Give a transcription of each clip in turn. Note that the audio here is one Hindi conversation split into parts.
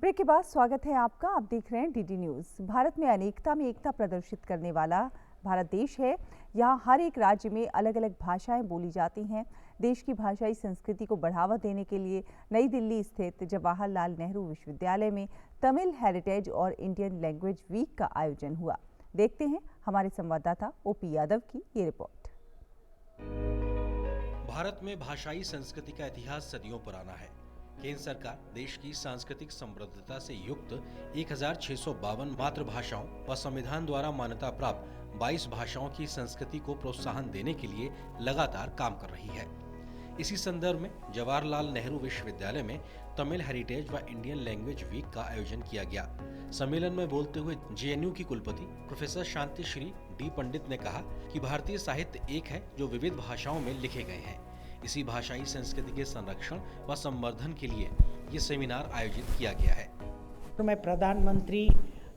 ब्रेक के बाद स्वागत है आपका। आप देख रहे हैं डीडी न्यूज़। भारत में अनेकता में एकता प्रदर्शित करने वाला भारत देश है। यहाँ हर एक राज्य में अलग अलग भाषाएं बोली जाती हैं। देश की भाषाई संस्कृति को बढ़ावा देने के लिए नई दिल्ली स्थित जवाहरलाल नेहरू विश्वविद्यालय में तमिल हेरिटेज और इंडियन लैंग्वेज वीक का आयोजन हुआ। देखते हैं हमारे संवाददाता ओपी यादव की ये रिपोर्ट। भारत में भाषाई संस्कृति का इतिहास सदियों पुराना है। केंद्र सरकार देश की सांस्कृतिक समृद्धता से युक्त 1652 मातृभाषाओं व संविधान द्वारा मान्यता प्राप्त 22 भाषाओं की संस्कृति को प्रोत्साहन देने के लिए लगातार काम कर रही है। इसी संदर्भ में जवाहरलाल नेहरू विश्वविद्यालय में तमिल हेरिटेज व इंडियन लैंग्वेज वीक का आयोजन किया गया। सम्मेलन में बोलते हुए जेएनयू की कुलपति प्रोफेसर शांति श्री डी पंडित ने कहा कि भारतीय साहित्य एक है जो विविध भाषाओं में लिखे गए हैं। इसी भाषाई संस्कृति के संरक्षण व संवर्धन के लिए ये सेमिनार आयोजित किया गया है। तो मैं प्रधानमंत्री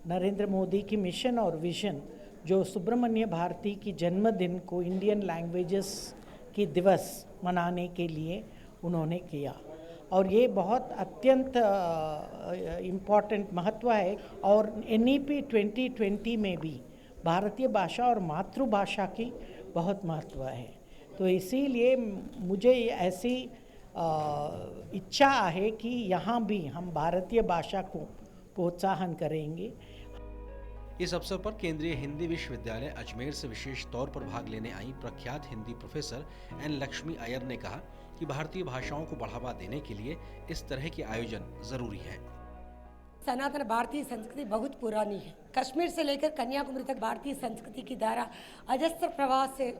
नरेंद्र मोदी की मिशन और विजन जो सुब्रमण्य भारती की जन्मदिन को इंडियन लैंग्वेजेस की दिवस मनाने के लिए उन्होंने किया और ये बहुत अत्यंत इम्पॉर्टेंट महत्व है। और NEP 2020 में भी भारतीय भाषा और मातृभाषा की बहुत महत्व है। तो इसीलिए मुझे ऐसी इच्छा है कि यहाँ भी हम भारतीय भाषा को प्रोत्साहन करेंगे। इस अवसर पर केंद्रीय हिंदी विश्वविद्यालय अजमेर से विशेष तौर पर भाग लेने आई प्रख्यात हिंदी प्रोफेसर एन लक्ष्मी अय्यर ने कहा कि भारतीय भाषाओं को बढ़ावा देने के लिए इस तरह के आयोजन जरूरी है। सनातन भारतीय संस्कृति बहुत पुरानी है। कश्मीर से लेकर कन्याकुमारी तक भारतीय संस्कृति की धारा अजस्त्र प्रवाह से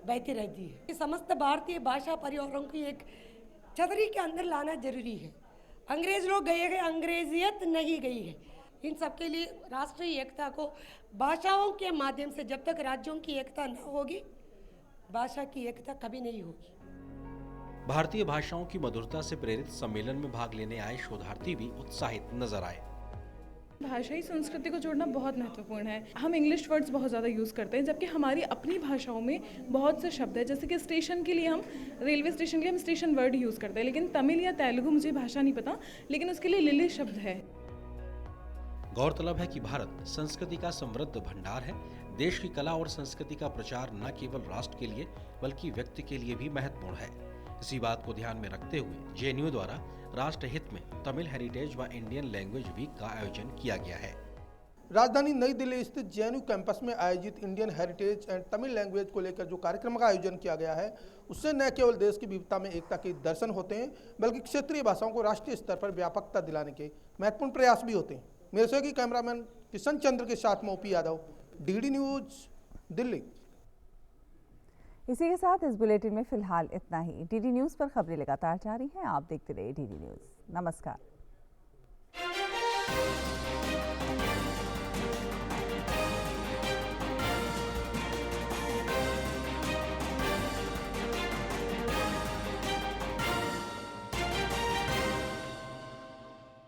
बहती रहती है। समस्त भारतीय भाषा परिवारों की एक छतरी के अंदर लाना जरूरी है। अंग्रेज लोग गए हैं, अंग्रेजियत नहीं गई है। इन सब के लिए राष्ट्रीय एकता को भाषाओं के माध्यम से, जब तक राज्यों की एकता न होगी, भाषा की एकता कभी नहीं होगी। भारतीय भाषाओं की मधुरता से प्रेरित सम्मेलन में भाग लेने आए शोधार्थी भी उत्साहित नजर आए। भाषाई संस्कृति को जोड़ना बहुत महत्वपूर्ण है। हम इंग्लिश वर्ड्स बहुत ज़्यादा यूज़ करते हैं, जबकि हमारी अपनी भाषाओं में बहुत से शब्द हैं। जैसे कि स्टेशन के लिए हम रेलवे स्टेशन के लिए हम स्टेशन वर्ड यूज़ करते हैं, लेकिन तमिल या तेलुगु मुझे भाषा नहीं पता, लेकिन उसके लिए लिली शब्द है। गौरतलब है कि भारत संस्कृति का समृद्ध भंडार है। देश की कला और संस्कृति का प्रचार न केवल राष्ट्र के लिए बल्कि व्यक्ति के लिए भी महत्वपूर्ण है। इसी बात को ध्यान में रखते हुए जेएनयू द्वारा राष्ट्र हित में तमिल हेरिटेज व इंडियन लैंग्वेज वीक का आयोजन किया गया है। राजधानी नई दिल्ली स्थित जेएनयू कैंपस में आयोजित Indian heritage and Tamil language को लेकर जो कार्यक्रम का आयोजन किया गया है, उससे न केवल देश की विविधता में एकता के दर्शन होते हैं, बल्कि क्षेत्रीय भाषाओं को राष्ट्रीय स्तर पर व्यापकता दिलाने के महत्वपूर्ण प्रयास भी होते हैं। मेरे सहयोगी कैमरामैन किशन चंद्र के साथ में OP Yadav, DD news, Delhi. इसी के साथ इस बुलेटिन में फिलहाल इतना ही। डीडी न्यूज़ पर खबरें लगातार जारी हैं। आप देखते रहिए डीडी न्यूज़। नमस्कार।